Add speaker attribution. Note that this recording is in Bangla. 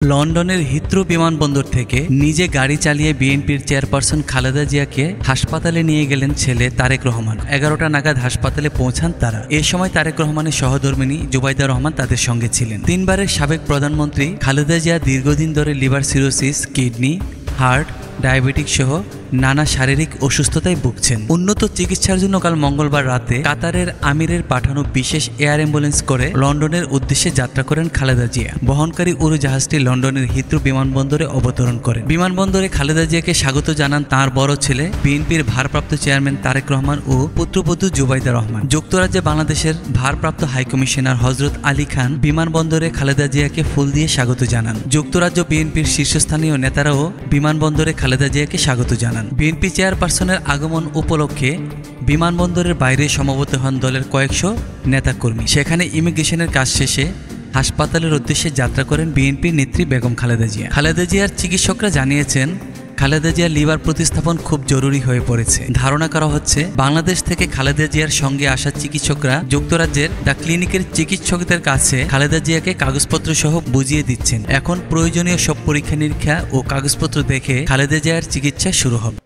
Speaker 1: লন্ডনের হিথ্রো বিমানবন্দর থেকে নিজে গাড়ি চালিয়ে বিএনপির চেয়ারপারসন খালেদা জিয়াকে হাসপাতালে নিয়ে গেলেন ছেলে তারেক রহমান। 11টা নাগাদ হাসপাতালে পৌঁছান তারা। এ সময় তারেক রহমানের সহধর্মিণী জুবাইদা রহমান তাদের সঙ্গে ছিলেন। 3 বারের সাবেক প্রধানমন্ত্রী খালেদা জিয়া দীর্ঘদিন ধরে liver cirrhosis, kidney, heart, diabetic সহ নানা শারীরিক অসুস্থতায় ভুগছেন। উন্নত চিকিৎসার জন্য কাল মঙ্গলবার রাতে কাতারের আমিরের পাঠানো বিশেষ এয়ার অ্যাম্বুলেন্স করে লন্ডনের উদ্দেশ্যে যাত্রা করেন খালেদা জিয়া। বহনকারী উড়োজাহাজটি লন্ডনের হিথ্রো বিমানবন্দরে অবতরণ করেন। বিমানবন্দরে খালেদা জিয়াকে স্বাগত জানান তাঁর বড় ছেলে বিএনপির ভারপ্রাপ্ত চেয়ারম্যান তারেক রহমান ও পুত্রবধূ জুবাইদা রহমান। যুক্তরাজ্যে বাংলাদেশের ভারপ্রাপ্ত হাইকমিশনার হজরত আলী খান বিমানবন্দরে খালেদা জিয়াকে ফুল দিয়ে স্বাগত জানান। যুক্তরাজ্য বিএনপির শীর্ষস্থানীয় নেতারাও বিমানবন্দরে খালেদা জিয়াকে স্বাগত জানান। বিএনপি চেয়ারপারসনের আগমন উপলক্ষে বিমানবন্দরের বাইরে সমবেত হন দলের কয়েকশো নেতাকর্মী। সেখানে ইমিগ্রেশনের কাজ শেষে হাসপাতালের উদ্দেশ্যে যাত্রা করেন বিএনপির নেত্রী বেগম খালেদা জিয়া। খালেদা জিয়ার চিকিৎসকরা জানিয়েছেন, খালেদা জিয়ার লিভার প্রতিস্থাপন খুব জরুরি হয়ে পড়েছে। ধারণা করা হচ্ছে বাংলাদেশ থেকে খালেদা জিয়ার সঙ্গে আসা চিকিৎসকরা যুক্তরাজ্যের দ্য ক্লিনিকের চিকিৎসকদের কাছে খালেদা জিয়াকে কাগজপত্র সহ বুঝিয়ে দিচ্ছেন। এখন প্রয়োজনীয় সব পরীক্ষা নিরীক্ষা ও কাগজপত্র দেখে খালেদা জিয়ার চিকিৎসা শুরু হবে।